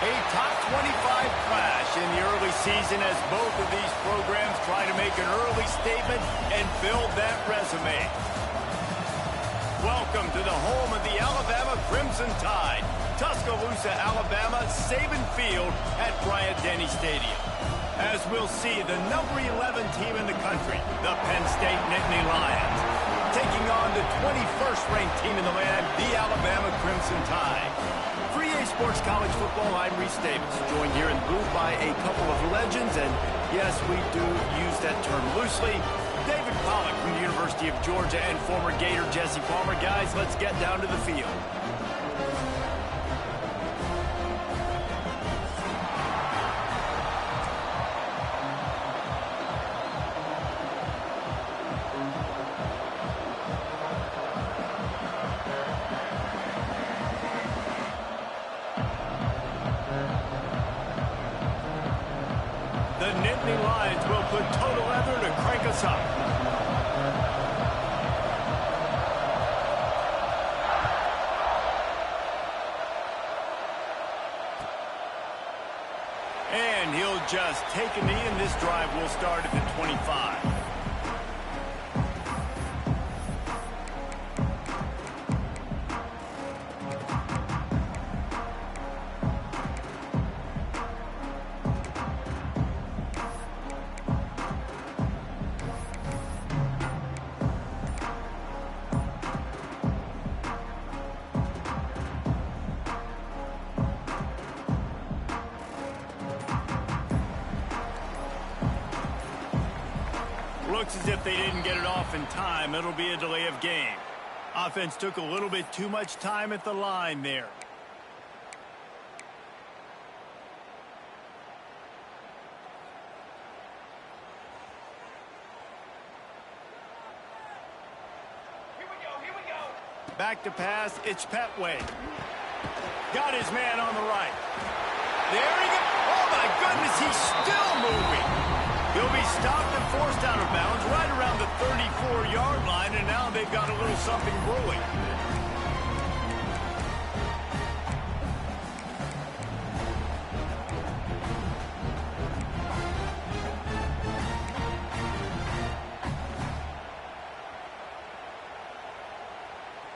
A top 25 clash in the early season as both of these programs try to make an early statement and build that resume. Welcome to the home of the Alabama Crimson Tide. Tuscaloosa, Alabama, Saban Field at Bryant-Denny Stadium. As we'll see, the number 11 team in the country, the Penn State Nittany Lions, taking on the 21st ranked team in the land, the Alabama Crimson Tide. For EA Sports College Football, I'm Reese Davis, joined here in the booth by a couple of legends, and yes, we do use that term loosely. David Pollack from the University of Georgia and former Gator Jesse Palmer. Guys, let's get down to the field. The Nittany Lions will put total leather to crank us up. And he'll just take a knee, and this drive will start at the 25. Looks as if they didn't get it off in time. It'll be a delay of game. Offense took a little bit too much time at the line there. Here we go. Back to pass, it's Petway. Got his man on the right. There he goes. Oh my goodness, he's still moving. He'll be stopped and forced out of bounds right around the 34-yard line, and now they've got a little something brewing.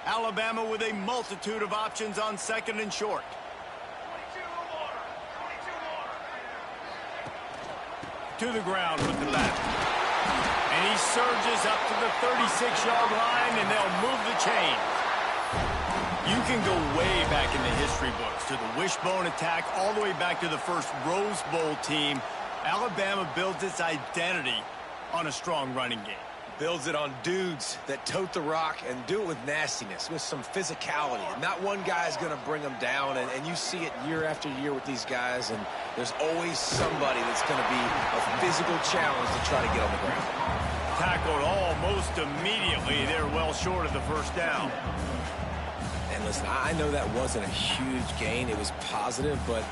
Alabama with a multitude of options on second and short. To the ground with the bat. And he surges up to the 36-yard line, and they'll move the chain. You can go way back in the history books to the wishbone attack, all the way back to the first Rose Bowl team. Alabama builds its identity on a strong running game. Builds it on dudes that tote the rock and do it with nastiness, with some physicality. Not one guy's going to bring them down, and you see it year after year with these guys, and there's always somebody that's going to be a physical challenge to try to get on the ground. Tackled almost immediately. They're well short of the first down. And listen, I know that wasn't a huge gain. It was positive, but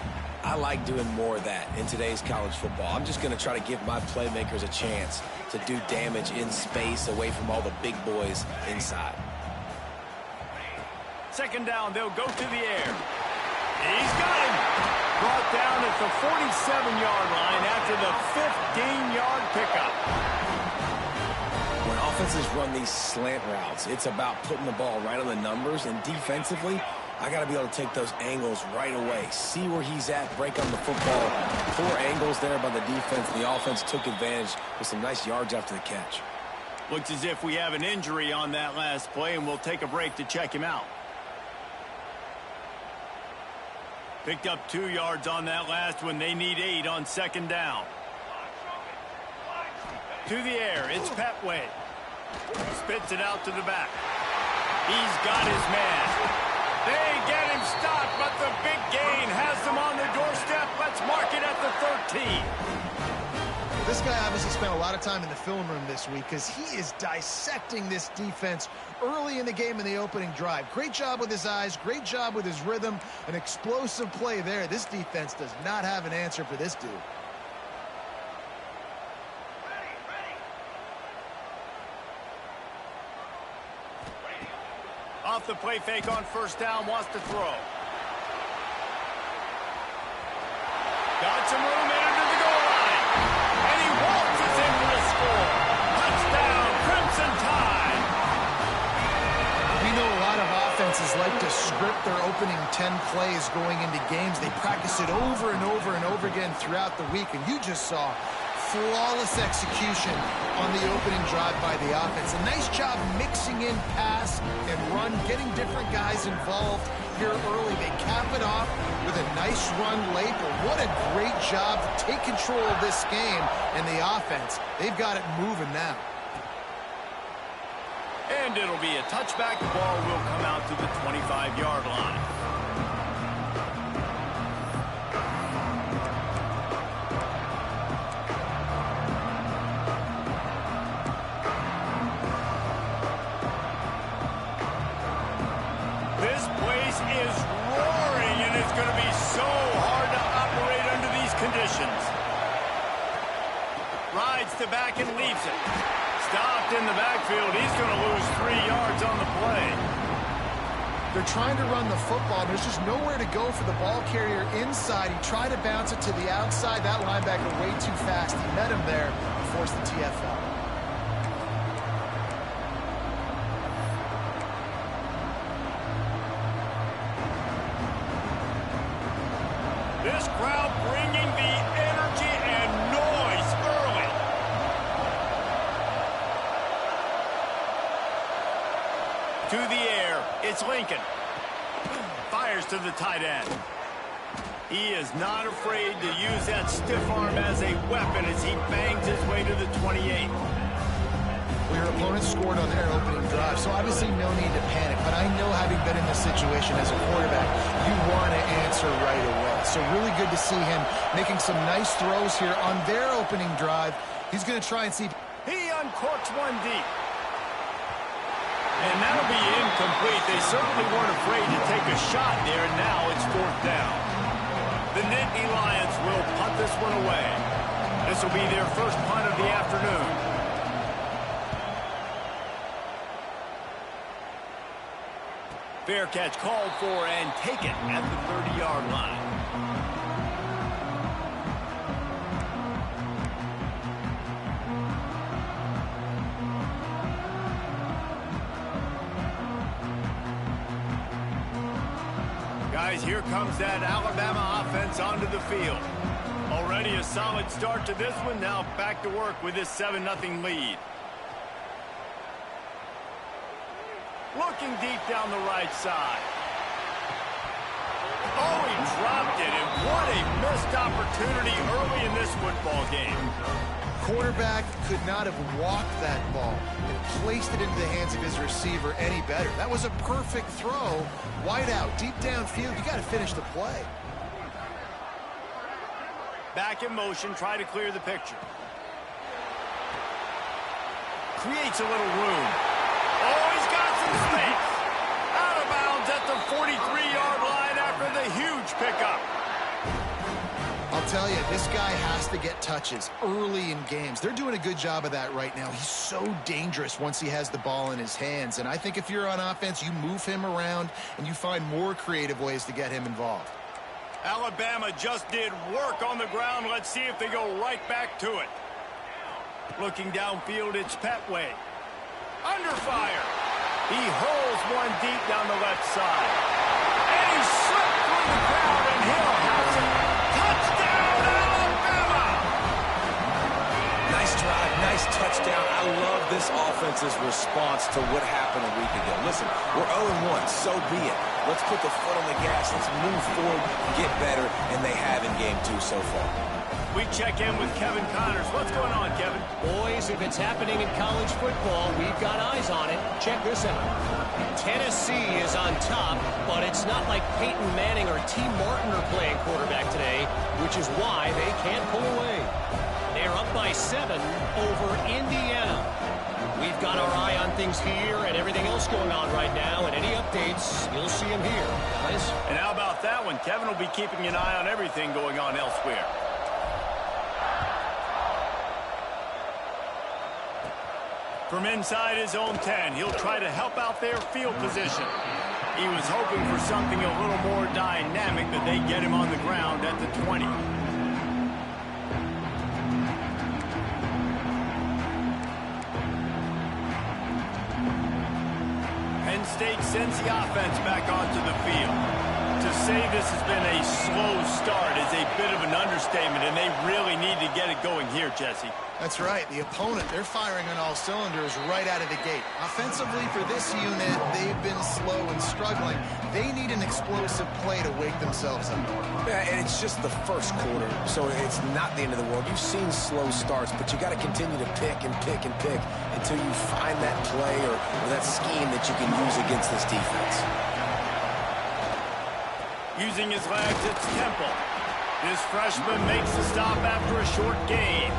I like doing more of that in today's college football. I'm just going to try to give my playmakers a chance to do damage in space away from all the big boys inside. Second down, they'll go to the air. He's got him. Brought down at the 47-yard line after the 15-yard pickup. When offenses run these slant routes, it's about putting the ball right on the numbers, and defensively, I got to be able to take those angles right away. See where he's at, break on the football. Poor angles there by the defense. The offense took advantage with some nice yards after the catch. Looks as if we have an injury on that last play, and we'll take a break to check him out. Picked up 2 yards on that last one. They need 8 on second down. To the air, it's Petway. Spits it out to the back. He's got his man. They get him stopped, but the big gain has them on the doorstep. Let's mark it at the 13. This guy obviously spent a lot of time in the film room this week because he is dissecting this defense early in the game in the opening drive. Great job with his eyes, great job with his rhythm, an explosive play there. This defense does not have an answer for this dude. Off the play fake on first down, wants to throw. Got some room in under the goal line. And he waltzes in for a score. Touchdown, Crimson Tide. We know a lot of offenses like to script their opening 10 plays going into games. They practice it over and over and over again throughout the week, and you just saw flawless execution on the opening drive by the offense. A nice job mixing in pass and run, getting different guys involved here early. They cap it off with a nice run late, but what a great job to take control of this game and the offense. They've got it moving now. And it'll be a touchback. The ball will come out to the 25-yard line. This place is roaring, and it's going to be so hard to operate under these conditions. Rides to back and leaves it. Stopped in the backfield. He's going to lose 3 yards on the play. They're trying to run the football. There's just nowhere to go for the ball carrier inside. He tried to bounce it to the outside. That linebacker way too fast. He met him there and forced the TFL. This crowd bringing the energy and noise early. To the air, it's Lincoln. Fires to the tight end. He is not afraid to use that stiff arm as a weapon as he bangs his way to the 28. Well, your opponent scored on their opening drive, so obviously no need to panic. But I know, having been in this situation as a quarterback, you want to answer right away. So really good to see him making some nice throws here on their opening drive. He's going to try and see. He uncorks one deep. And that'll be incomplete. They certainly weren't afraid to take a shot there, and now it's 4th down. The Nittany Lions will punt this one away. This will be their first punt of the afternoon. Fair catch called for and taken at the 30-yard line. Guys, here comes that Alabama offense onto the field. Already a solid start to this one. Now back to work with this 7-0 lead. Looking deep down the right side. Oh, he dropped it, and what a missed opportunity early in this football game. Quarterback could not have walked that ball and placed it into the hands of his receiver any better. That was a perfect throw. Wide out, deep downfield. You got to finish the play. Back in motion, try to clear the picture. Creates a little room. Oh, he's got some space. Out of bounds at the 43-yard line after the huge pickup. I'll tell you, this guy has to get touches early in games. They're doing a good job of that right now. He's so dangerous once he has the ball in his hands. And I think if you're on offense, you move him around and you find more creative ways to get him involved. Alabama just did work on the ground. Let's see if they go right back to it. Looking downfield, it's Petway. Under fire. He hurls one deep down the left side. And he slipped through the crowd, and Hill has it. Touchdown, Alabama! Nice drive, nice touchdown. I love this offense's response to what happened a week ago. Listen, we're 0-1, so be it. Let's put the foot on the gas. Let's move forward, get better, and they have in game 2 so far. We check in with Kevin Connors. What's going on, Kevin? Boys, if it's happening in college football, we've got eyes on it. Check this out. Tennessee is on top, but it's not like Peyton Manning or T. Martin are playing quarterback today, which is why they can't pull away. They're up by 7 over Indiana. We've got our eye on things here and everything else going on right now, and any updates, you'll see them here, guys. And how about that one? Kevin will be keeping an eye on everything going on elsewhere. From inside his own 10, he'll try to help out their field position. He was hoping for something a little more dynamic, but they get him on the ground at the 20. mistake sends the offense back onto the field. To say this has been a slow start is a bit of an understatement, and they really need to get it going here, Jesse. That's right. The opponent, they're firing on all cylinders right out of the gate. Offensively, for this unit, they've been slow and struggling. They need an explosive play to wake themselves up. Yeah, and it's just the first quarter, so it's not the end of the world. You've seen slow starts, but you got to continue to pick and pick and pick until you find that play or that scheme that you can use against this defense. Using his legs, it's Temple. This freshman makes the stop after a short gain.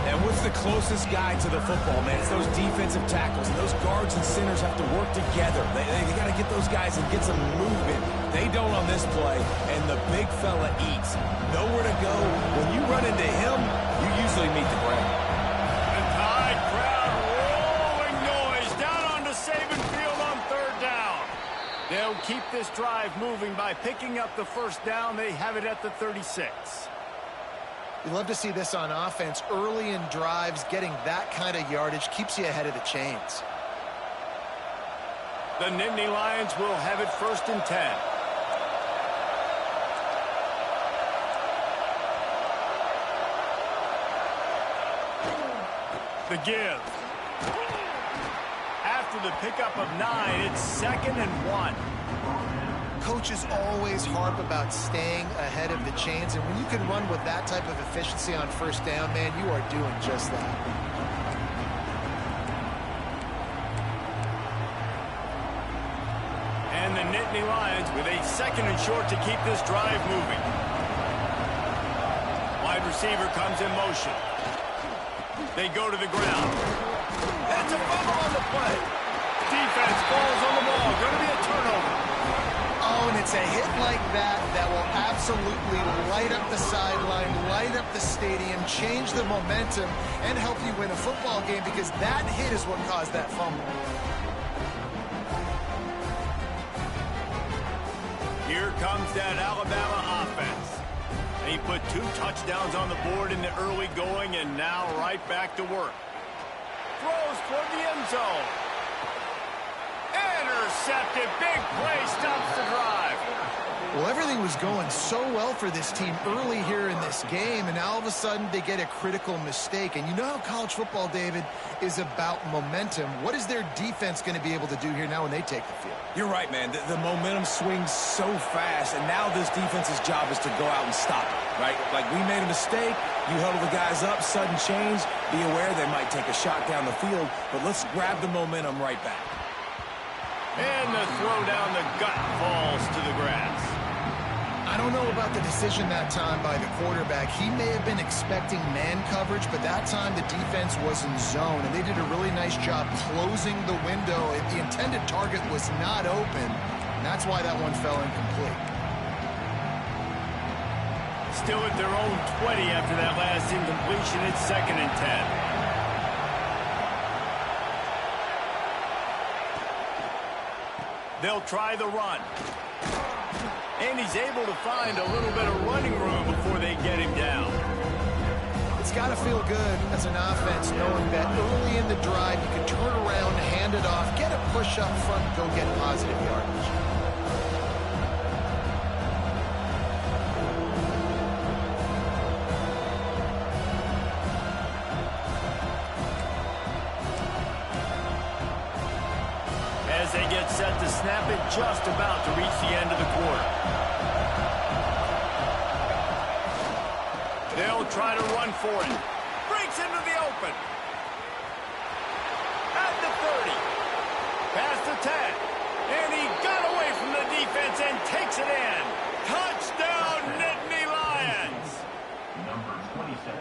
And what's the closest guy to the football, man? It's those defensive tackles. And those guards and centers have to work together. They got to get those guys and get some movement. They don't on this play, and the big fella eats. Nowhere to go. When you run into him, you usually meet the ground. The Tide crowd rolling noise down onto Saban Field on third down. They'll keep this drive moving by picking up the first down. They have it at the 36. You love to see this on offense. Early in drives, getting that kind of yardage keeps you ahead of the chains. The Nittany Lions will have it 1st and 10. The give. After the pickup of 9, it's 2nd and 1. Coaches always harp about staying ahead of the chains, and when you can run with that type of efficiency on first down, man, you are doing just that. And the Nittany Lions with a 2nd and short to keep this drive moving. Wide receiver comes in motion. They go to the ground. That's a fumble on the play. Defense falls on the ball. Going to be a turnover. Oh, and it's a hit like that that will absolutely light up the sideline, light up the stadium, change the momentum, and help you win a football game, because that hit is what caused that fumble. Here comes that Alabama offense. He put 2 touchdowns on the board in the early going, and now right back to work. Throws toward the end zone. Intercepted. Big play stops the drive. Well, everything was going so well for this team early here in this game, and now all of a sudden they get a critical mistake. And you know how college football, David, is about momentum. What is their defense going to be able to do here now when they take the field? You're right, man. The momentum swings so fast, and now this defense's job is to go out and stop it, right? Like, we made a mistake. You huddle the guys up, sudden change. Be aware they might take a shot down the field, but let's grab the momentum right back. And the throw down the gut falls to the grass. I don't know about the decision that time by the quarterback. He may have been expecting man coverage, but that time the defense was in zone, and they did a really nice job closing the window. The intended target was not open, and that's why that one fell incomplete. Still at their own 20 after that last incompletion. It's 2nd and 10. They'll try the run. And he's able to find a little bit of running room before they get him down. It's got to feel good as an offense knowing that early in the drive you can turn around, hand it off, get a push up front, and go get positive yardage. As they get set to snap it, just about to reach the end of the quarter. They'll try to run for it. Breaks into the open. At the 30. Past the 10. And he got away from the defense and takes it in. Touchdown, Nittany Lions!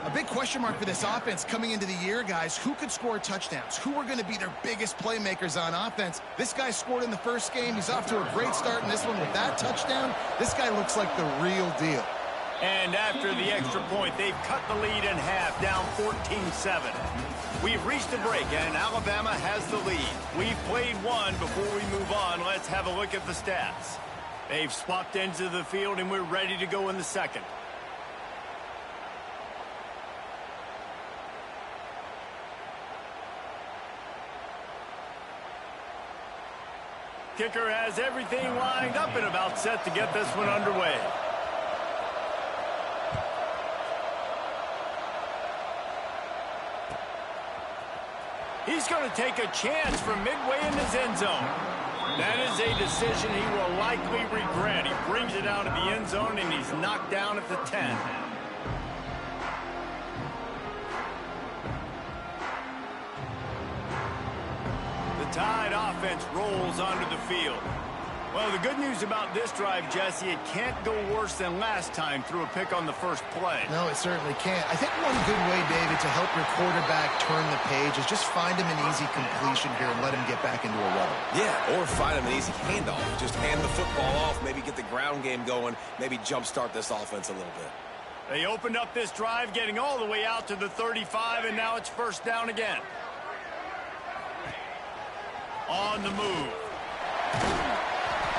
A big question mark for this offense coming into the year, guys. Who could score touchdowns? Who are going to be their biggest playmakers on offense? This guy scored in the first game. He's off to a great start in this one with that touchdown. This guy looks like the real deal. And after the extra point, they've cut the lead in half, down 14-7. We've reached a break, and Alabama has the lead. We've played one. Before we move on, let's have a look at the stats. They've swapped ends of the field, and we're ready to go in the second. Kicker has everything lined up and about set to get this one underway. He's going to take a chance from midway in his end zone. That is a decision he will likely regret. He brings it out of the end zone, and he's knocked down at the 10. The Tide offense rolls onto the field. Well, the good news about this drive, Jesse, it can't go worse than last time through a pick on the first play. No, it certainly can't. I think one good way, David, to help your quarterback turn the page is just find him an easy completion here and let him get back into a rhythm. Yeah, or find him an easy handoff. Just hand the football off, maybe get the ground game going, maybe jumpstart this offense a little bit. They opened up this drive, getting all the way out to the 35, and now it's first down again. On the move.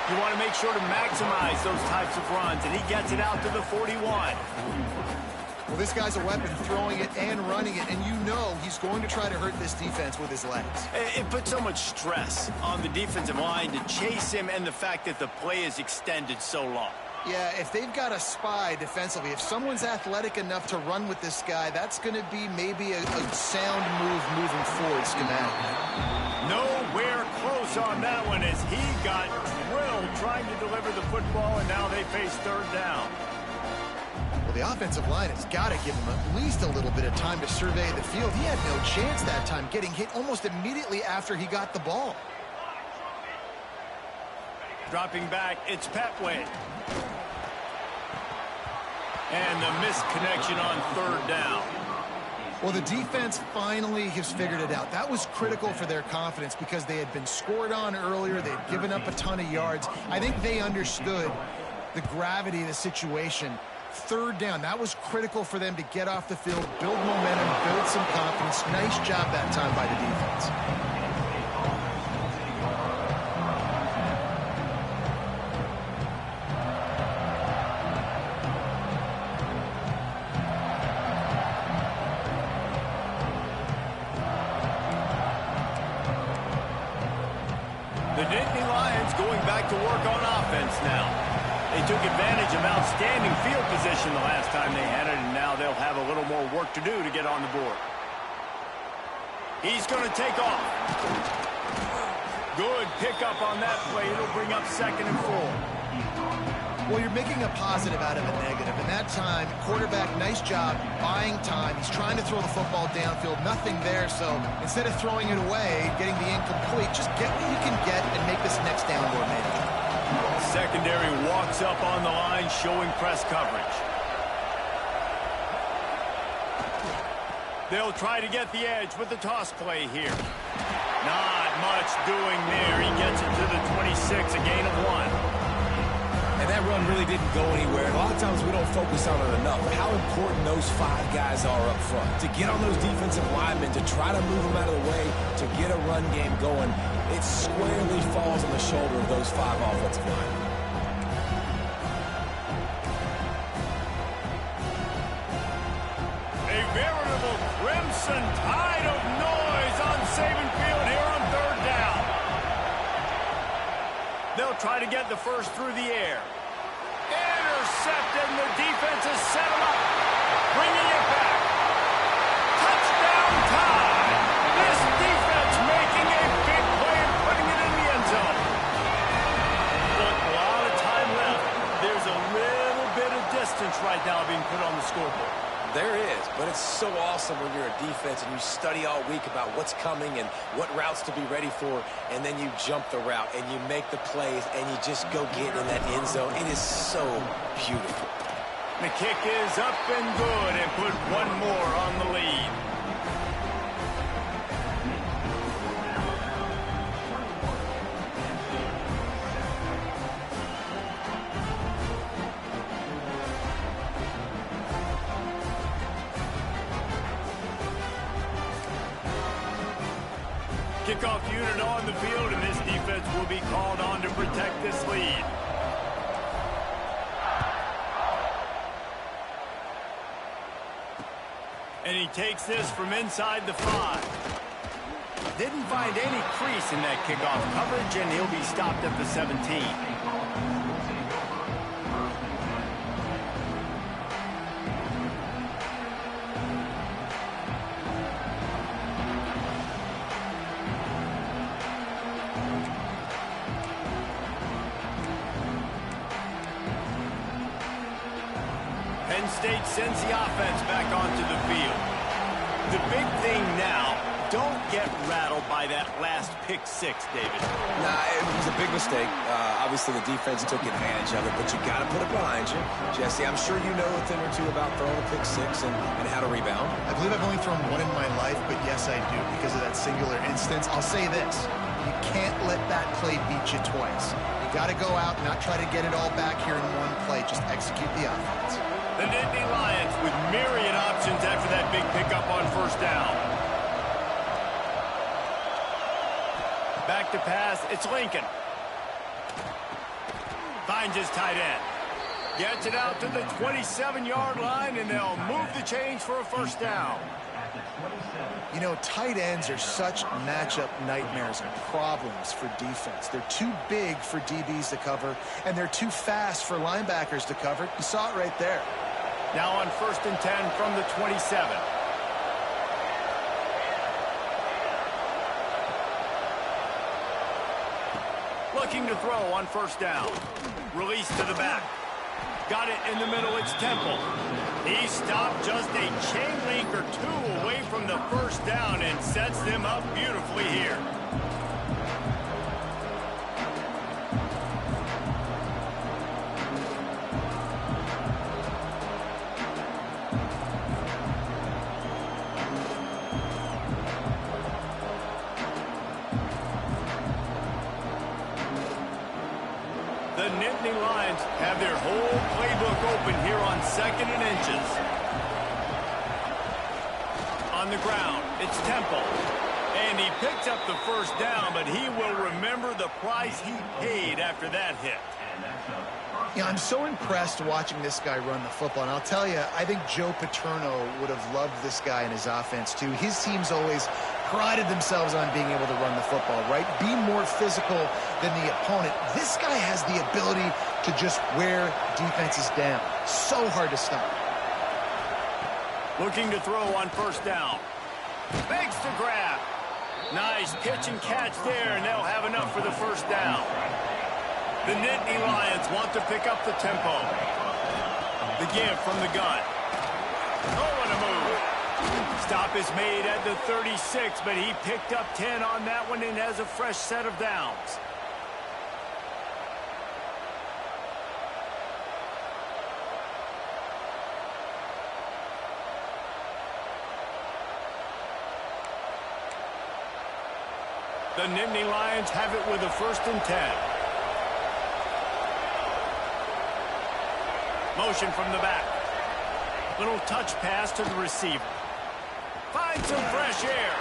You want to make sure to maximize those types of runs, and he gets it out to the 41. Well, this guy's a weapon, throwing it and running it, and you know he's going to try to hurt this defense with his legs. It puts so much stress on the defensive line to chase him, and the fact that the play is extended so long. Yeah, if they've got a spy defensively, if someone's athletic enough to run with this guy, that's going to be maybe a sound move moving forward schematically. Nowhere close on that one as he got drilled trying to deliver the football, and now they face third down. Well, the offensive line has got to give him at least a little bit of time to survey the field. He had no chance that time, getting hit almost immediately after he got the ball. Dropping back, it's Petway. And the missed connection on third down. Well, the defense finally has figured it out. That was critical for their confidence because they had been scored on earlier. They had given up a ton of yards. I think they understood the gravity of the situation. Third down, that was critical for them to get off the field, build momentum, build some confidence. Nice job that time by the defense. To work on offense now. They took advantage of outstanding field position the last time they had it, and now they'll have a little more work to do to get on the board. He's going to take off. Good pickup on that play. It'll bring up 2nd and 4. Well, you're making a positive out of a negative, and that time, quarterback, nice job, buying time. He's trying to throw the football downfield, nothing there, so instead of throwing it away, getting the incomplete, just get what you can get and make this next down more manageable. Secondary walks up on the line, showing press coverage. They'll try to get the edge with the toss play here. Not much doing there. He gets it to the 26, a gain of 1. And that run really didn't go anywhere. A lot of times we don't focus on it enough. How important those 5 guys are up front. To get on those defensive linemen, to try to move them out of the way, to get a run game going, it squarely falls on the shoulder of those 5 offensive linemen. A veritable crimson tide of noise on Saban Field here on third down. They'll try to get the first through the air. Intercepted, and the defense has set him up. Bringing it back. Touchdown Tide. This defense making a big play and putting it in the end zone. Look, a lot of time left. There's a little bit of distance right now being put on the scoreboard. There is, but it's so awesome when you're a defense and you study all week about what's coming and what routes to be ready for, and then you jump the route and you make the plays and you just go get in that end zone. It is so beautiful. The kick is up and good and put one more on the lead. Kickoff unit on the field, and this defense will be called on to protect this lead. And he takes this from inside the 5. Didn't find any crease in that kickoff coverage, and he'll be stopped at the 17. Penn State sends the offense back onto the field. The big thing now, don't get rattled by that last pick six, David. Nah, it was a big mistake. Obviously, the defense took advantage of it, but you got to put it behind you. Jesse, I'm sure you know a thing or two about throwing a pick six and how to rebound. I believe I've only thrown one in my life, but yes, I do. Because of that singular instance, I'll say this. You can't let that play beat you twice. You got to go out and not try to get it all back here in one play. Just execute the offense. The Nittany Lions with myriad options after that big pickup on first down. Back to pass, it's Lincoln. Finds his tight end. Gets it out to the 27-yard line, and they'll move the chains for a first down. You know, tight ends are such matchup nightmares and problems for defense. They're too big for DBs to cover, and they're too fast for linebackers to cover. You saw it right there. Now on 1st and 10 from the 27. Looking to throw on first down. Release to the back. Got it in the middle, it's Temple. He stopped just a chain link or two away from the first down and sets them up beautifully here. The Nittany Lions have their whole playbook open here on 2nd and inches. On the ground, it's Temple. And he picks up the first down, but he will remember the price he paid after that hit. Yeah, I'm so impressed watching this guy run the football. And I'll tell you, I think Joe Paterno would have loved this guy in his offense, too. His teams always prided themselves on being able to run the football, right? Be more physical than the opponent. This guy has the ability to just wear defenses down. So hard to stop. Looking to throw on first down. Makes the grab. Nice pitch and catch there, and they'll have enough for the first down. The Nittany Lions want to pick up the tempo. The give from the gun. Oh, what a move. Stop is made at the 36, but he picked up 10 on that one and has a fresh set of downs. The Nittany Lions have it with a 1st and 10. Motion from the back. Little touch pass to the receiver. Find some fresh air.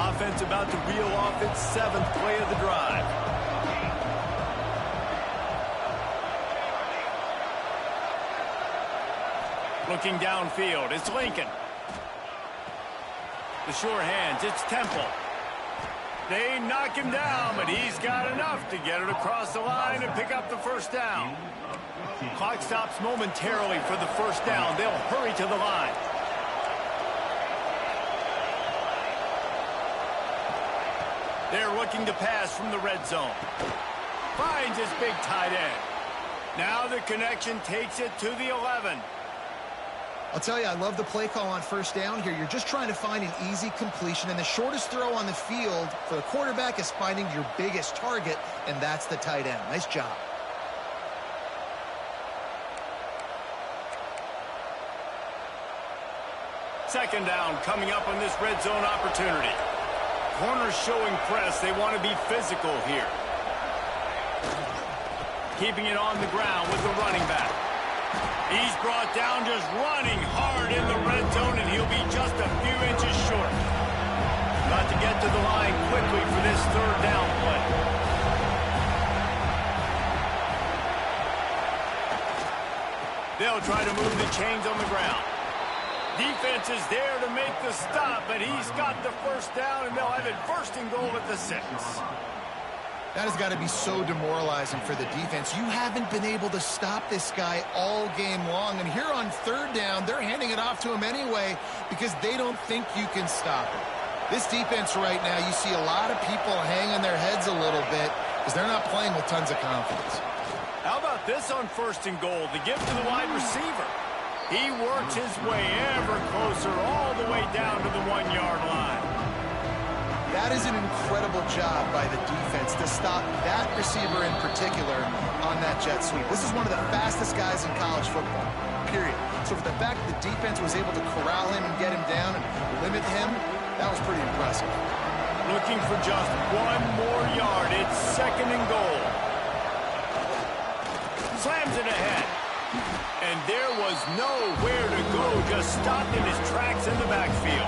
Offense about to reel off its 7th play of the drive. Looking downfield, it's Lincoln. The sure hands, it's Temple. They knock him down, but he's got enough to get it across the line and pick up the first down. Clock stops momentarily for the first down. They'll hurry to the line. They're looking to pass from the red zone. Finds his big tight end. Now the connection takes it to the 11. I'll tell you, I love the play call on first down here. You're just trying to find an easy completion, and the shortest throw on the field for the quarterback is finding your biggest target, and that's the tight end. Nice job. Second down coming up on this red zone opportunity. Corners showing press. They want to be physical here. Keeping it on the ground with the running back. He's brought down just running hard in the red zone, and he'll be just a few inches short. Got to get to the line quickly for this third down play. They'll try to move the chains on the ground. Defense is there to make the stop, but he's got the first down, and they'll have it first and goal at the 6. That has got to be so demoralizing for the defense. You haven't been able to stop this guy all game long, and here on third down, they're handing it off to him anyway because they don't think you can stop him. This defense right now, you see a lot of people hanging their heads a little bit because they're not playing with tons of confidence. How about this on first and goal? The give to the wide receiver. He works his way ever closer all the way down to the 1-yard line. That is an incredible job by the defense to stop that receiver in particular on that jet sweep. This is one of the fastest guys in college football, period. So for the fact that the defense was able to corral him and get him down and limit him, that was pretty impressive. Looking for just 1 more yard. It's second and goal. Slams it ahead. And there was nowhere to go, just stopped in his tracks in the backfield.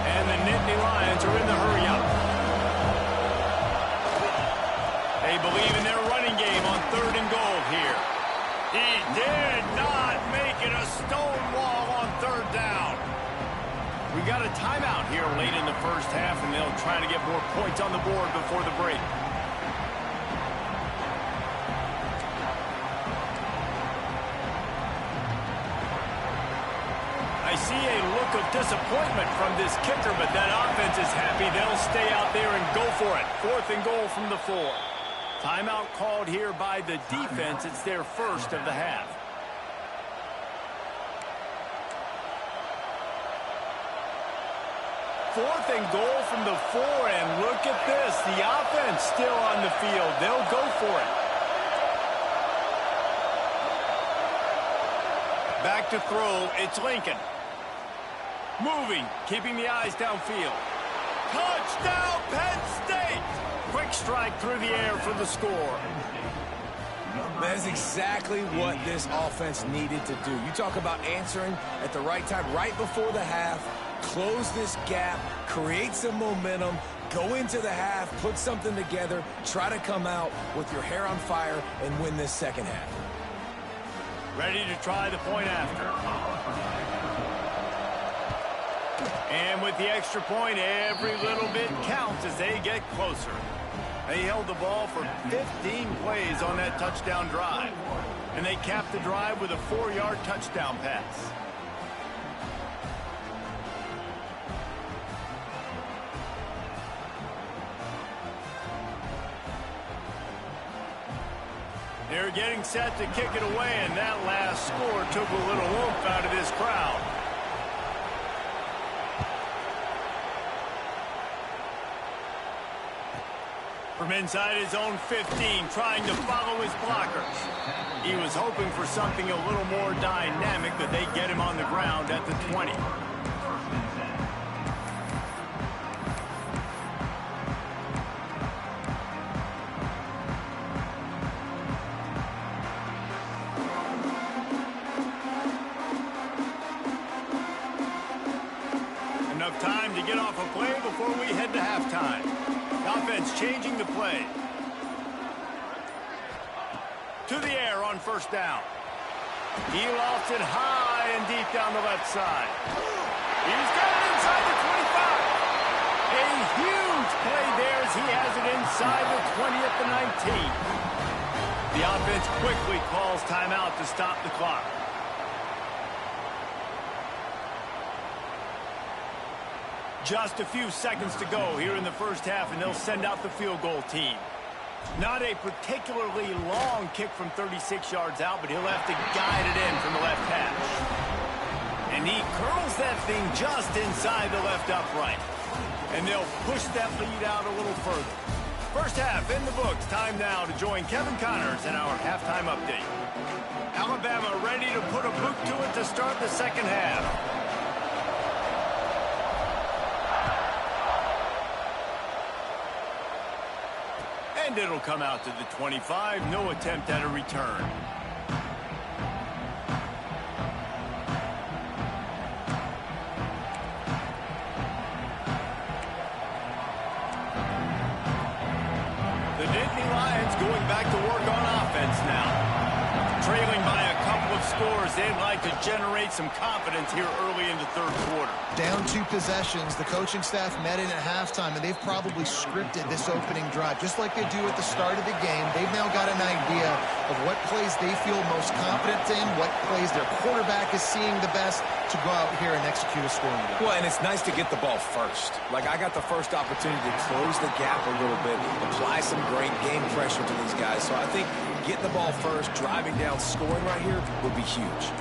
And the Nittany Lions are in the hurry-up. They believe in their running game on third and goal here. He did not make it a stone wall on third down. We got a timeout here late in the first half, and they'll try to get more points on the board before the break. I see a look of disappointment from this kicker, but that offense is happy. They'll stay out there and go for it. Fourth and goal from the 4. Timeout called here by the defense. It's their first of the half. Fourth and goal from the 4, and look at this. The offense still on the field. They'll go for it. Back to throw. It's Lincoln. Moving, keeping the eyes downfield. Touchdown, Penn State! Quick strike through the air for the score. That is exactly what this offense needed to do. You talk about answering at the right time, right before the half, close this gap, create some momentum, go into the half, put something together, try to come out with your hair on fire and win this second half. Ready to try the point after. And with the extra point, every little bit counts as they get closer. They held the ball for 15 plays on that touchdown drive. And they capped the drive with a 4-yard touchdown pass. They're getting set to kick it away, and that last score took a little oomph out of this crowd. From inside his own 15, trying to follow his blockers. He was hoping for something a little more dynamic, but they get him on the ground at the 20. Enough time to get off a play before we head to halftime. Offense changing the play. To the air on first down. He lost it high and deep down the left side. He's got it inside the 25. A huge play there as he has it inside the 20 at the 19. The offense quickly calls timeout to stop the clock. Just a few seconds to go here in the first half, and they'll send out the field goal team. Not a particularly long kick from 36 yards out, but he'll have to guide it in from the left hash. And he curls that thing just inside the left upright. And they'll push that lead out a little further. First half in the books. Time now to join Kevin Connors in our halftime update. Alabama ready to put a boot to it to start the second half. And it'll come out to the 25. No attempt at a return. The Nittany Lions going back to work on offense now. Trailing by a couple of scores, they'd like to generate some confidence here early in the third quarter. Down 2 possessions, the coaching staff met in at halftime, and they've probably scripted this opening drive. Just like they do at the start of the game, they've now got an idea of what plays they feel most confident in, what plays their quarterback is seeing the best to go out here and execute a scoring drive. Well, and it's nice to get the ball first. Like, I got the first opportunity to close the gap a little bit, apply some great game pressure to these guys. So I think getting the ball first, driving down, scoring right here would be huge.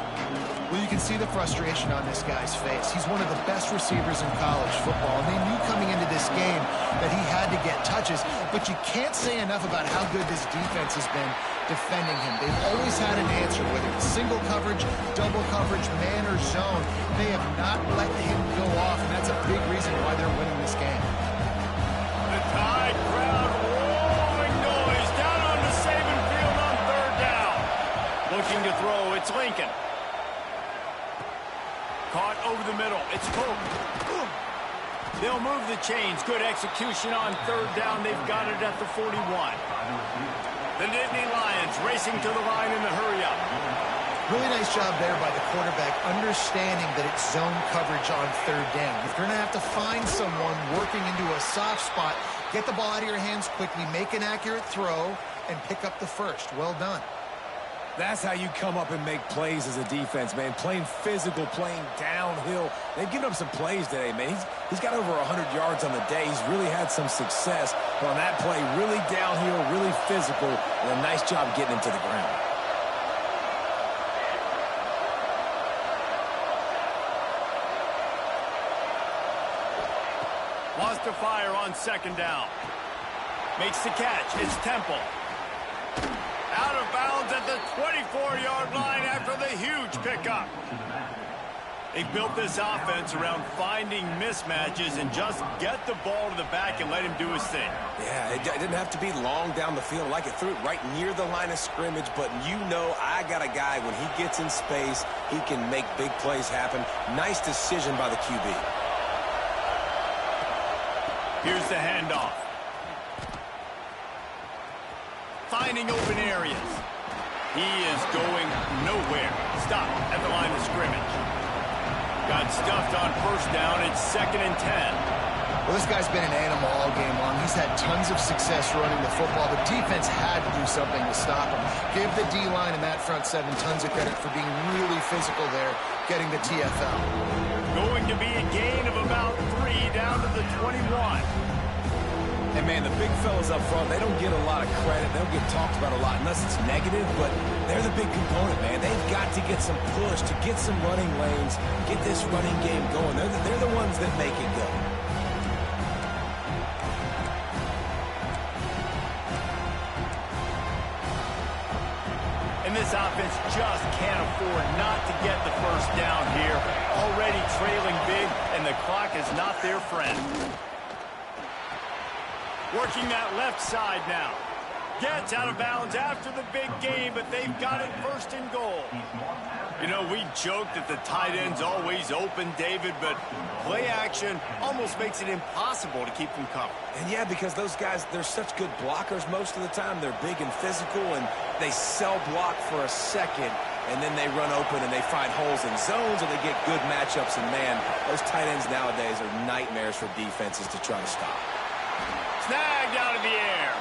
Well, you can see the frustration on this guy's face. He's one of the best receivers in college football, and they knew coming into this game that he had to get touches, but you can't say enough about how good this defense has been defending him. They've always had an answer, whether it's single coverage, double coverage, man or zone. They have not let him go off, and that's a big reason why they're winning this game. The Tide crowd rolling noise down on the Saban field on third down. Looking to throw, it's Lincoln. Caught over the middle. It's Colt. They'll move the chains. Good execution on third down. They've got it at the 41. The Nittany Lions racing to the line in the hurry-up. Really nice job there by the quarterback, understanding that it's zone coverage on third down. If you're going to have to find someone working into a soft spot, get the ball out of your hands quickly, make an accurate throw, and pick up the first. Well done. That's how you come up and make plays as a defense, man. Playing physical, playing downhill. They've given up some plays today, man. He's got over 100 yards on the day. He's really had some success. But on that play, really downhill, really physical, and a nice job getting him to the ground. Lost to fire on second down. Makes the catch. It's Temple. Out of bounds at the 24-yard line after the huge pickup. They built this offense around finding mismatches and just get the ball to the back and let him do his thing. Yeah, it didn't have to be long down the field. Like it threw it right near the line of scrimmage, but you know I got a guy, when he gets in space, he can make big plays happen. Nice decision by the QB. Here's the handoff. Finding open areas. He is going nowhere. Stop at the line of scrimmage. Got stuffed on first down. It's 2nd and 10. Well, this guy's been an animal all game long. He's had tons of success running the football. The defense had to do something to stop him. Give the D-line and that front seven tons of credit for being really physical there, getting the TFL. Going to be a gain of about 3 down to the 21. And, man, the big fellas up front, they don't get a lot of credit. They don't get talked about a lot unless it's negative, but they're the big component, man. They've got to get some push, to get some running lanes, get this running game going. They're the ones that make it go. And this offense just can't afford not to get the first down here. Already trailing big, and the clock is not their friend. Working that left side now. Gets out of bounds after the big game, but they've got it 1st and goal. You know, we joked that the tight end's always open, David, but play action almost makes it impossible to keep them covered. And, yeah, because those guys, they're such good blockers most of the time. They're big and physical, and they cell block for a second, and then they run open and they find holes in zones, or they get good matchups. And, man, those tight ends nowadays are nightmares for defenses to try to stop. Snagged out of the air.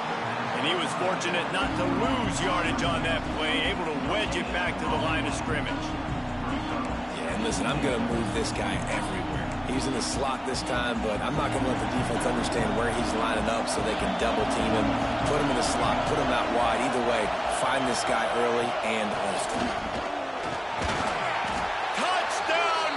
And he was fortunate not to lose yardage on that play, able to wedge it back to the line of scrimmage. Yeah, and listen, I'm going to move this guy everywhere. He's in the slot this time, but I'm not going to let the defense understand where he's lining up so they can double team him, put him in the slot, put him out wide. Either way, find this guy early and often. Touchdown,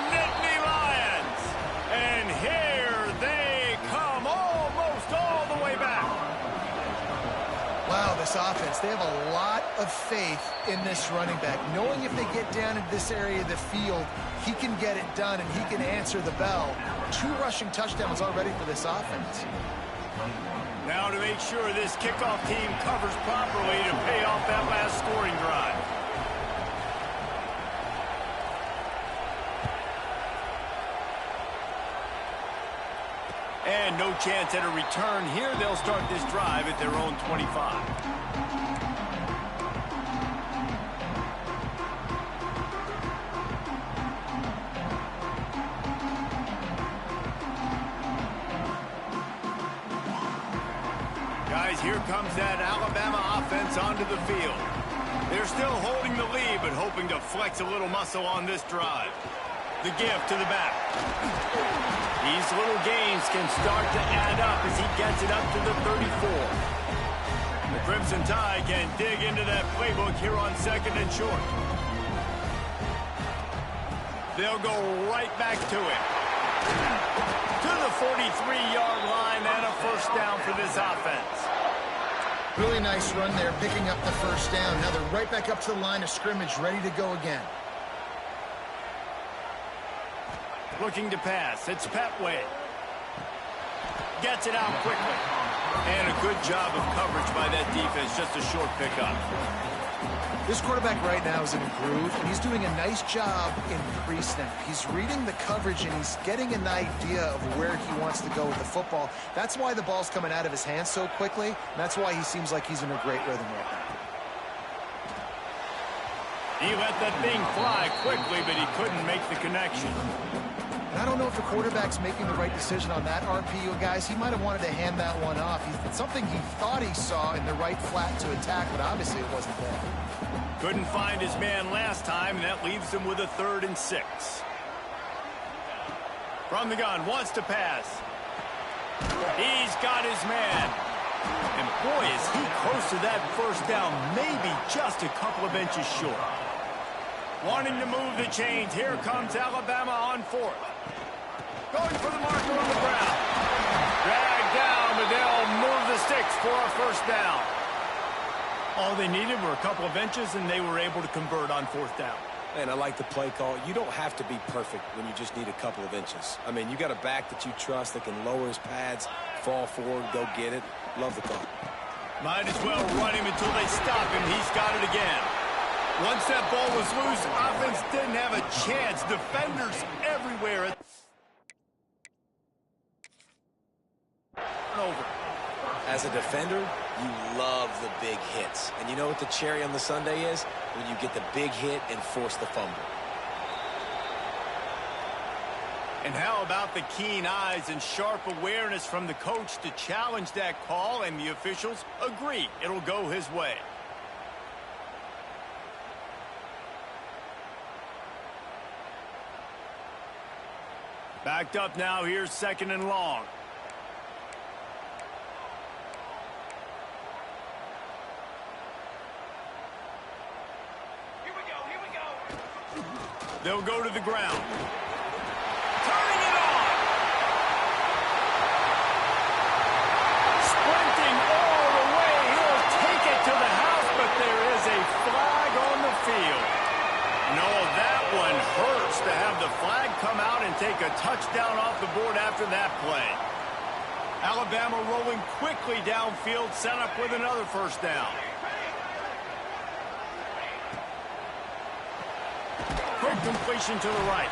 of faith in this running back, knowing if they get down into this area of the field, he can get it done and he can answer the bell. 2 rushing touchdowns already for this offense. Now to make sure this kickoff team covers properly to pay off that last scoring drive. And no chance at a return here. They'll start this drive at their own 25. Here comes that Alabama offense onto the field. They're still holding the lead, but hoping to flex a little muscle on this drive. The gift to the back. These little gains can start to add up as he gets it up to the 34. The Crimson Tide can dig into that playbook here on 2nd and short. They'll go right back to it. To the 43-yard line and a first down for this offense. Really nice run there, picking up the first down. Now they're right back up to the line of scrimmage, ready to go again. Looking to pass. It's Petway. Gets it out quickly. And a good job of coverage by that defense. Just a short pickup. This quarterback right now is in a groove, and he's doing a nice job in pre-snap. He's reading the coverage, and he's getting an idea of where he wants to go with the football. That's why the ball's coming out of his hands so quickly, and that's why he seems like he's in a great rhythm right now. He let that thing fly quickly, but he couldn't make the connection. And I don't know if the quarterback's making the right decision on that RPO, guys. He might have wanted to hand that one off. It's something he thought he saw in the right flat to attack, but obviously it wasn't there. Couldn't find his man last time, and that leaves him with a 3rd and 6. From the gun, wants to pass. He's got his man. And boy, is he close to that first down, maybe just a couple of inches short. Wanting to move the chains, here comes Alabama on 4th. Going for the marker on the ground. Dragged down, but they'll move the sticks for a first down. All they needed were a couple of inches, and they were able to convert on 4th down. Man, I like the play call. You don't have to be perfect when you just need a couple of inches. I mean, you got a back that you trust that can lower his pads, fall forward, go get it. Love the call. Might as well run him until they stop him. He's got it again. Once that ball was loose, offense didn't have a chance. Defenders everywhere. Over. As a defender, you love the big hits. And you know what the cherry on the sundae is? When you get the big hit and force the fumble. And how about the keen eyes and sharp awareness from the coach to challenge that call, and the officials agree it'll go his way. Backed up now, here's 2nd and long. They'll go to the ground. Turning it on. Sprinting all the way. He'll take it to the house, but there is a flag on the field. No, that one hurts to have the flag come out and take a touchdown off the board after that play. Alabama rolling quickly downfield, set up with another first down. Quick completion to the right.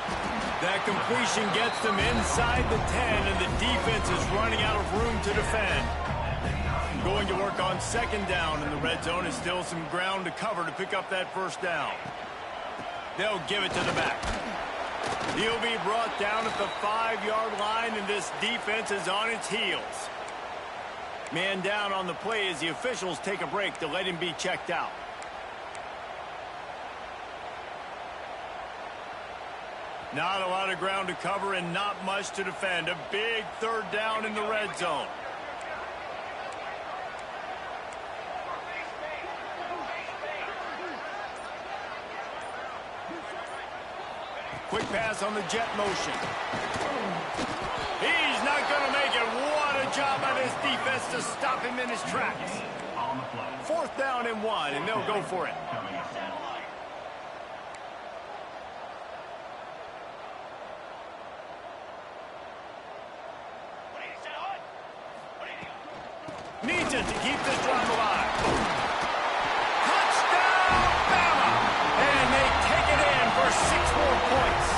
That completion gets them inside the 10, and the defense is running out of room to defend. Going to work on 2nd down, and the red zone is still some ground to cover to pick up that first down. They'll give it to the back. He'll be brought down at the 5-yard line, and this defense is on its heels. Man down on the play as the officials take a break to let him be checked out. Not a lot of ground to cover and not much to defend. A big 3rd down in the red zone. Quick pass on the jet motion. He's not going to make it. What a job by this defense to stop him in his tracks. 4th down and 1, and they'll go for it. Needs it to keep this drive alive. Touchdown, Bama! And they take it in for 6 more points.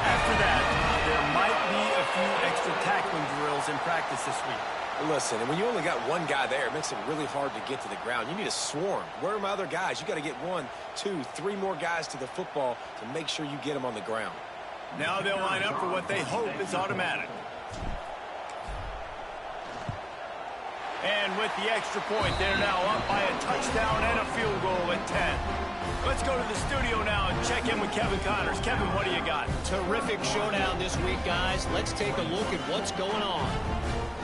After that, there might be a few extra tackling drills in practice this week. Listen, and when you only got one guy there, it makes it really hard to get to the ground. You need a swarm. Where are my other guys? You got to get 1, 2, 3 more guys to the football to make sure you get them on the ground. Now they'll line up for what they hope is automatic. And with the extra point, they're now up by a touchdown and a field goal at 10. Let's go to the studio now and check in with Kevin Connors. Kevin, what do you got? Terrific showdown this week, guys. Let's take a look at what's going on.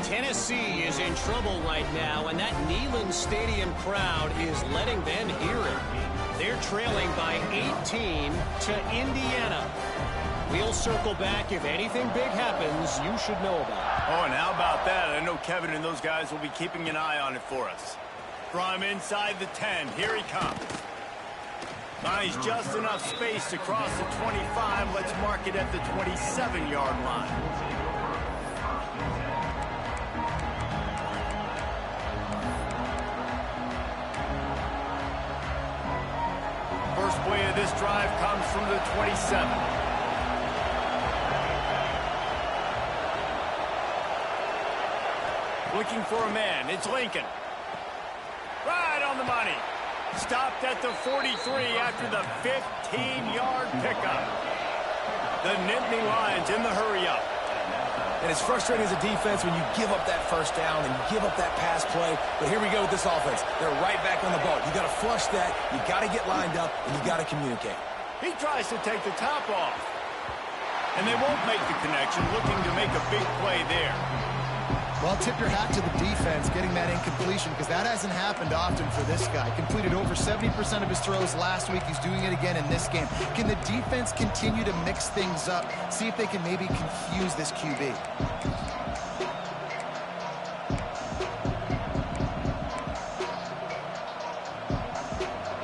Tennessee is in trouble right now, and that Neyland Stadium crowd is letting them hear it. They're trailing by 18 to Indiana. We'll circle back. If anything big happens, you should know about it. Oh, and how about that? I know Kevin and those guys will be keeping an eye on it for us. From inside the 10, here he comes. He's just enough space to cross the 25. Let's mark it at the 27-yard line. First play of this drive comes from the 27. Looking for a man. It's Lincoln. Right on the money. Stopped at the 43 after the 15-yard pickup. The Nittany Lions in the hurry-up. And it's frustrating as a defense when you give up that first down and you give up that pass play. But here we go with this offense. They're right back on the ball. You got to flush that. You got to get lined up, and you got to communicate. He tries to take the top off. And they won't make the connection, looking to make a big play there. Well, tip your hat to the defense getting that incompletion, because that hasn't happened often for this guy. Completed over 70% of his throws last week. He's doing it again in this game. Can the defense continue to mix things up? See if they can maybe confuse this QB.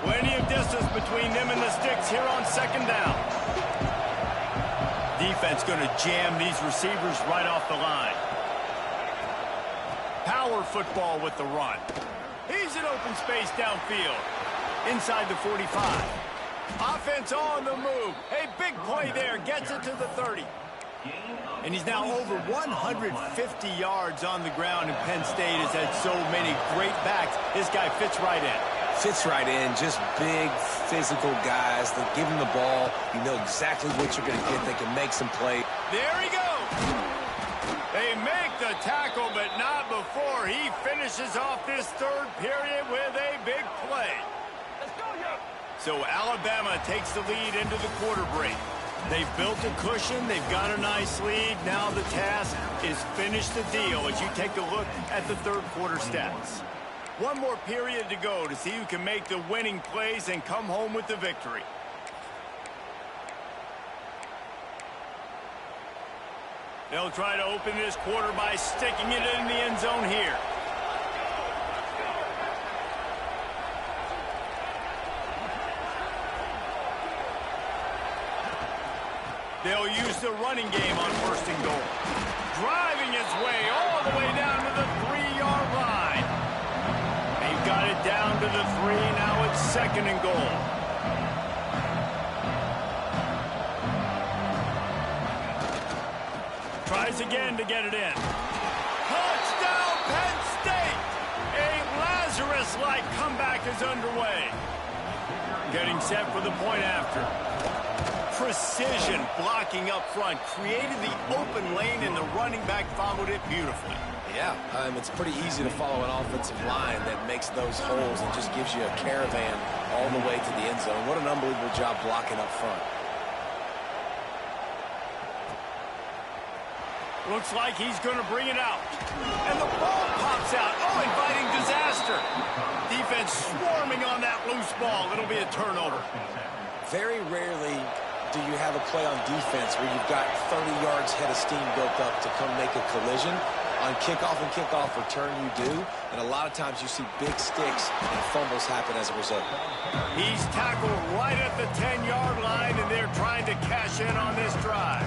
Plenty of distance between them and the sticks here on 2nd down. Defense going to jam these receivers right off the line. Power football with the run. He's in open space downfield. Inside the 45. Offense on the move. A big play there. Gets it to the 30. And he's now over 150 yards on the ground, and Penn State has had so many great backs. This guy fits right in. Fits right in. Just big, physical guys. They give him the ball. You know exactly what you're going to get. They can make some play. There he goes. They make the tackle, but not before he finishes off this 3rd period with a big play. So Alabama takes the lead into the quarter break. They've built a cushion. They've got a nice lead. Now the task is finish the deal as you take a look at the 3rd quarter stats. One more period to go to see who can make the winning plays and come home with the victory. They'll try to open this quarter by sticking it in the end zone here. They'll use the running game on 1st and goal. Driving his way all the way down to the 3-yard line. They've got it down to the 3. Now it's 2nd and goal. Tries again to get it in. Touchdown, Penn State! A Lazarus-like comeback is underway. Getting set for the point after. Precision blocking up front. Created the open lane, and the running back followed it beautifully. Yeah, it's pretty easy to follow an offensive line that makes those holes and just gives you a caravan all the way to the end zone. What an unbelievable job blocking up front. Looks like he's going to bring it out. And the ball pops out. Oh, inviting disaster. Defense swarming on that loose ball. It'll be a turnover. Very rarely do you have a play on defense where you've got 30 yards head of steam built up to come make a collision. On kickoff return, you do. And a lot of times you see big sticks and fumbles happen as a result. He's tackled right at the 10-yard line, and they're trying to cash in on this drive.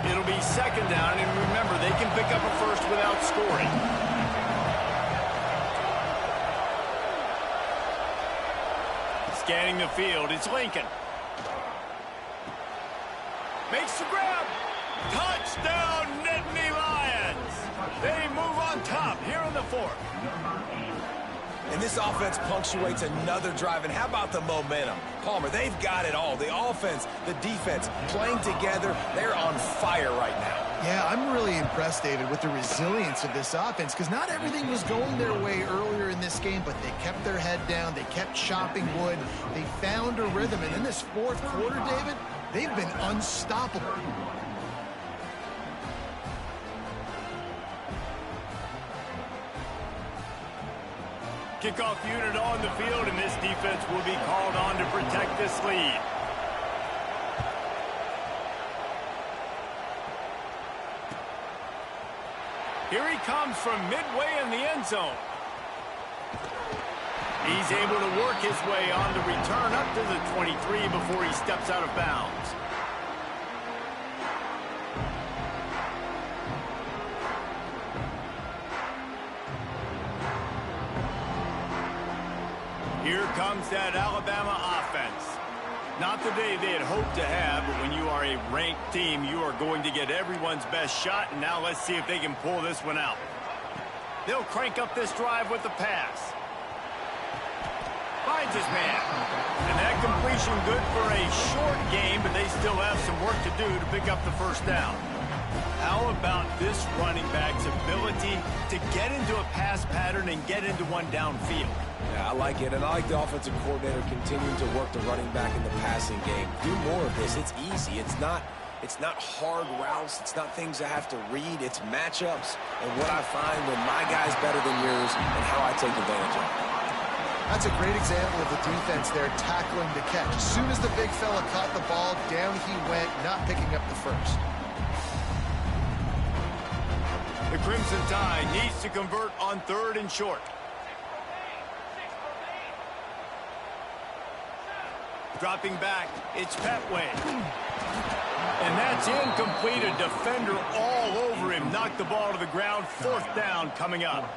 It'll be second down, and remember, they can pick up a first without scoring. Scanning the field, it's Lincoln. Makes the grab. Touchdown, Nittany Lions. They move on top here in the fourth. And this offense punctuates another drive. And how about the momentum? Palmer, they've got it all. The offense, the defense, playing together. They're on fire right now. Yeah, I'm really impressed, David, with the resilience of this offense, because not everything was going their way earlier in this game, but they kept their head down. They kept chopping wood. They found a rhythm. And in this fourth quarter, David, they've been unstoppable. Kickoff unit on the field, and this defense will be called on to protect this lead. Here he comes from midway in the end zone. He's able to work his way on the return up to the 23 before he steps out of bounds. Here comes that Alabama offense. Not the day they had hoped to have, but when you are a ranked team, you are going to get everyone's best shot, and now let's see if they can pull this one out. They'll crank up this drive with the pass. Finds his man. And that completion good for a short game, but they still have some work to do to pick up the first down. How about this running back's ability to get into a pass pattern and get into one downfield? Yeah, I like it, and I like the offensive coordinator continuing to work the running back in the passing game. Do more of this. It's easy. It's not hard routes. It's not things I have to read. It's matchups and what I find when my guy's better than yours and how I take advantage of it. That's a great example of the defense there tackling the catch. As soon as the big fella caught the ball, down he went, not picking up the first. The Crimson Tide needs to convert on 3rd and short. Dropping back, it's Petway. And that's incomplete. A defender all over him. Knocked the ball to the ground. 4th down coming up.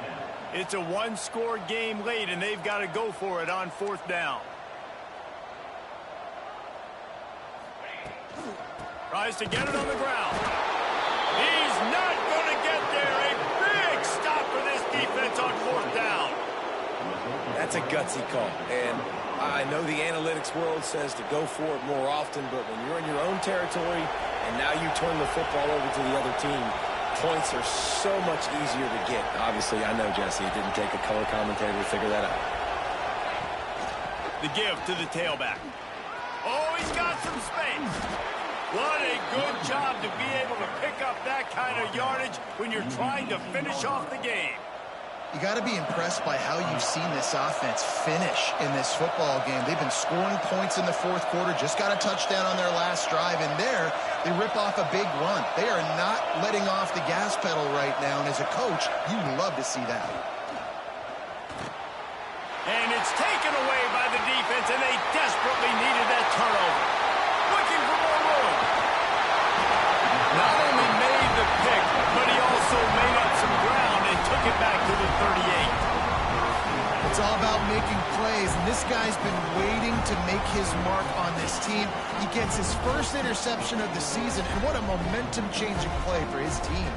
It's a one-score game late, and they've got to go for it on 4th down. Tries to get it on the ground. He's not going to get there. A big stop for this defense on 4th down. That's a gutsy call. And I know the analytics world says to go for it more often, but when you're in your own territory and now you turn the football over to the other team, points are so much easier to get. Obviously, I know, Jesse, it didn't take a color commentator to figure that out. The give to the tailback. Oh, he's got some space. What a good job to be able to pick up that kind of yardage when you're trying to finish off the game. You got to be impressed by how you've seen this offense finish in this football game. They've been scoring points in the 4th quarter, just got a touchdown on their last drive, and there they rip off a big run. They are not letting off the gas pedal right now, and as a coach, you love to see that. And it's taken away by the defense, and they desperately needed that turnover. Looking for more room. Not only made the pick, but he also made up some ground and took it back to the 38. It's all about making plays, and this guy's been waiting to make his mark on this team. He gets his first interception of the season, and what a momentum-changing play for his team.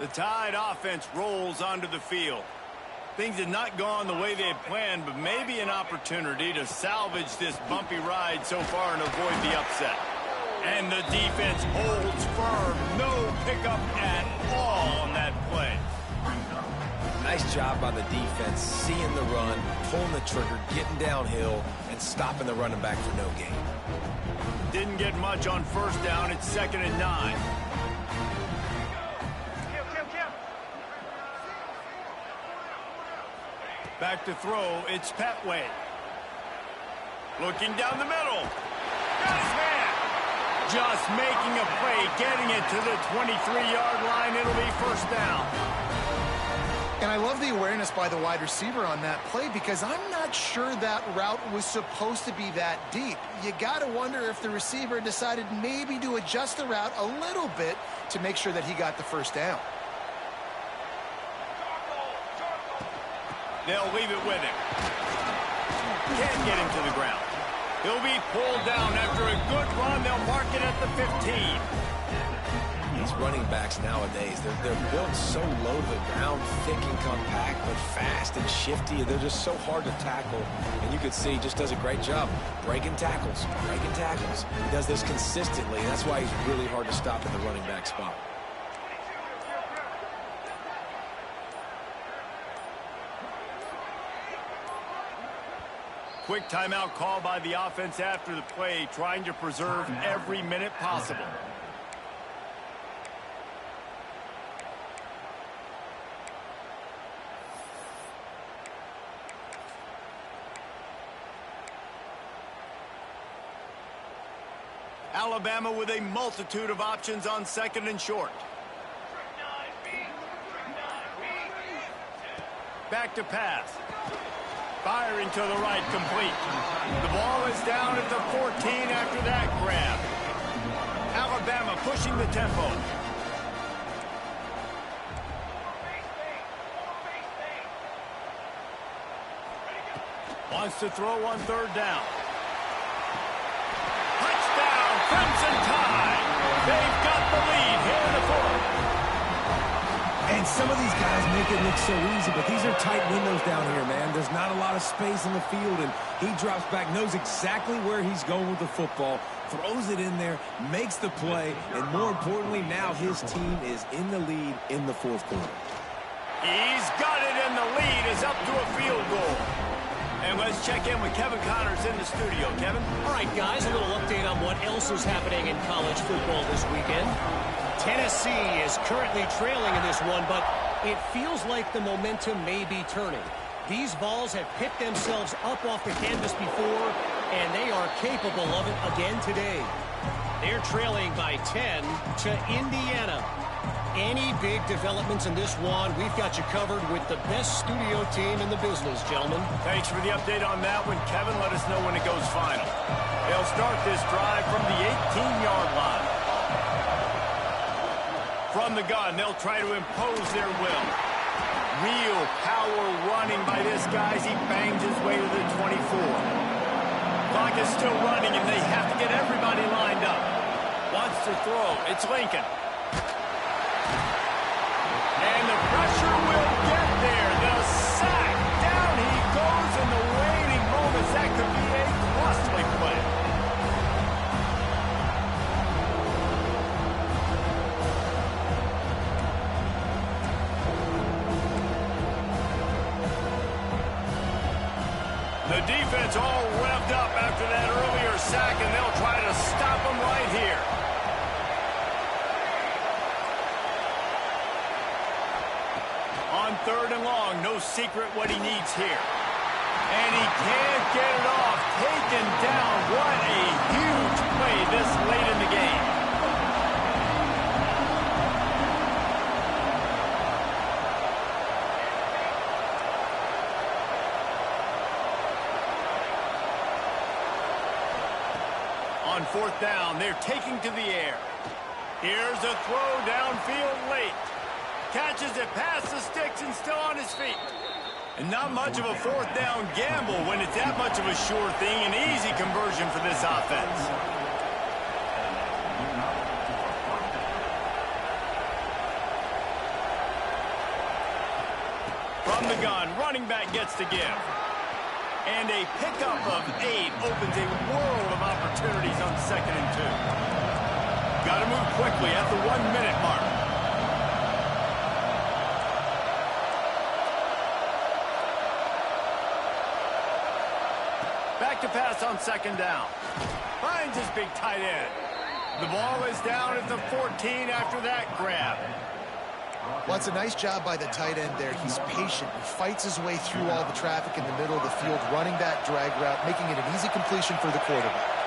The Tide offense rolls onto the field. Things had not gone the way they had planned, but maybe an opportunity to salvage this bumpy ride so far and avoid the upset. And the defense holds firm. No pickup at all on that play. Nice job by the defense, seeing the run, pulling the trigger, getting downhill, and stopping the running back for no gain. Didn't get much on first down. It's 2nd and 9. Back to throw. It's Petway. Looking down the middle. Got his man. Just making a play, getting it to the 23-yard line. It'll be first down. And I love the awareness by the wide receiver on that play because I'm not sure that route was supposed to be that deep. You got to wonder if the receiver decided maybe to adjust the route a little bit to make sure that he got the first down. They'll leave it with him. Can't get him to the ground. He'll be pulled down after a good run. They'll mark it at the 15. These running backs nowadays, they're built so low to the ground, thick and compact, but fast and shifty. They're just so hard to tackle. And you can see he just does a great job breaking tackles, breaking tackles. He does this consistently. That's why he's really hard to stop in the running back spot. Quick timeout call by the offense after the play, trying to preserve every minute possible. Alabama with a multitude of options on 2nd and short. Back to pass. Firing to the right, complete. The ball is down at the 14 after that grab. Alabama pushing the tempo. Wants to throw on 3rd down. Touchdown, Crimson Tide. They've got the lead here in the 4th. And some of these guys make it look so easy, but these are tight windows down here, man. There's not a lot of space in the field, and he drops back, knows exactly where he's going with the football, throws it in there, makes the play, and more importantly, now his team is in the lead in the 4th quarter. He's got it, and the lead is up to a field goal. And let's check in with Kevin Connors in the studio. Kevin? All right, guys, a little update on what else is happening in college football this weekend. Tennessee is currently trailing in this one, but it feels like the momentum may be turning. These Vols have picked themselves up off the canvas before, and they are capable of it again today. They're trailing by 10 to Indiana. Any big developments in this one, we've got you covered with the best studio team in the business, gentlemen. Thanks for the update on that one, Kevin. Let us know when it goes final. They'll start this drive from the 18-yard line. From the gun, they'll try to impose their will. Real power running by this guy as he bangs his way to the 24. Clock is still running, and they have to get everybody lined up. Wants to throw. It's Lincoln. And the pressure will get there. The sack. Down he goes in the waiting moments. That could be a costly play. The defense all revved up after that earlier sack, and they'll try to stop them right here. On 3rd and long, no secret what he needs here. And he can't get it off. Taken down. What a huge play this late in the game. On 4th down, they're taking to the air. Here's a throw downfield late. Catches it past the sticks and still on his feet. And not much of a 4th down gamble when it's that much of a sure thing. An easy conversion for this offense. From the gun, running back gets to give. And a pickup of 8 opens a world of opportunities on 2nd and 2. Got to move quickly at the 1-minute mark. Back to pass on second down. Finds his big tight end. The ball is down at the 14 after that grab. Well, it's a nice job by the tight end there. He's patient. He fights his way through all the traffic in the middle of the field, running that drag route, making it an easy completion for the quarterback.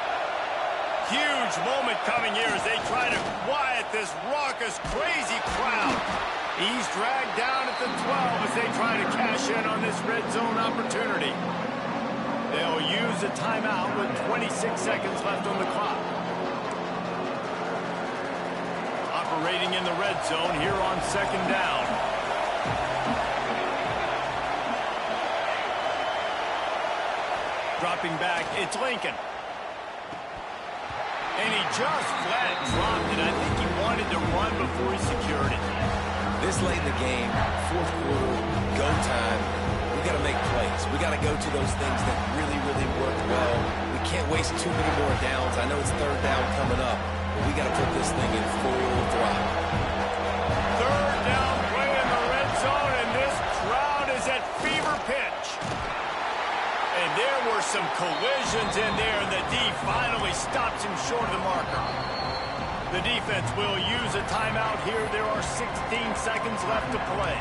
Huge moment coming here as they try to quiet this raucous, crazy crowd. He's dragged down at the 12 as they try to cash in on this red zone opportunity. They'll use a timeout with 26 seconds left on the clock. Operating in the red zone here on second down. Dropping back, it's Lincoln. And he just flat dropped it. I think he wanted to run before he secured it. This late in the game, fourth quarter, go time. We got to make plays. We got to go to those things that really, really work well. We can't waste too many more downs. I know it's third down coming up, but we got to put this thing in full throttle. Third down play in the red zone, and this crowd is at fever pitch. And there were some collisions in there, and the D finally stops him short of the marker. The defense will use a timeout here. There are 16 seconds left to play.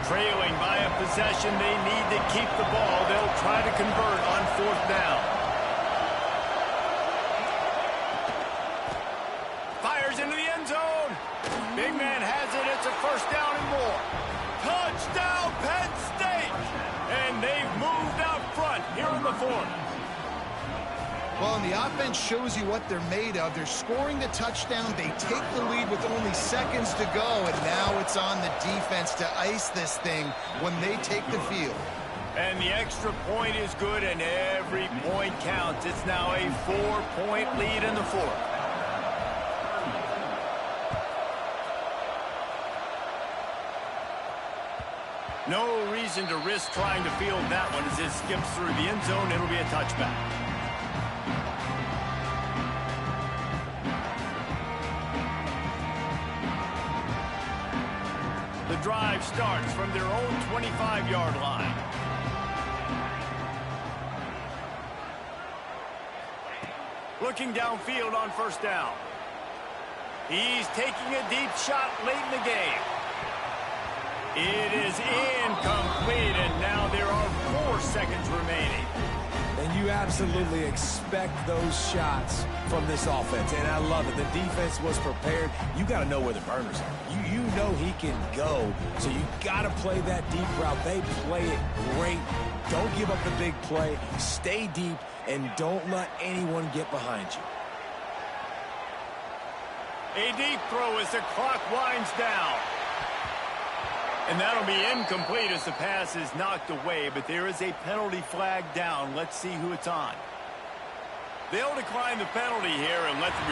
Trailing by a possession, they need to keep the ball. They'll try to convert on fourth down. Fires into the end zone. Big man has it. It's a first down and more. Touchdown, Penn State! And they've moved out front here in the fourth. Well, and the offense shows you what they're made of. They're scoring the touchdown. They take the lead with only seconds to go, and now it's on the defense to ice this thing when they take the field. And the extra point is good, and every point counts. It's now a 4-point lead in the fourth. No reason to risk trying to field that one as it skips through the end zone. It'll be a touchback. The drive starts from their own 25-yard line. Looking downfield on first down. He's taking a deep shot late in the game. It is incomplete, and now there are 4 seconds remaining. And you absolutely expect those shots from this offense, and I love it. The defense was prepared. You got to know where the burners are. You know he can go, so you got to play that deep route. They play it great. Don't give up the big play. Stay deep, and don't let anyone get behind you. A deep throw as the clock winds down. And that'll be incomplete as the pass is knocked away, but there is a penalty flag down. Let's see who it's on. They'll decline the penalty here and let the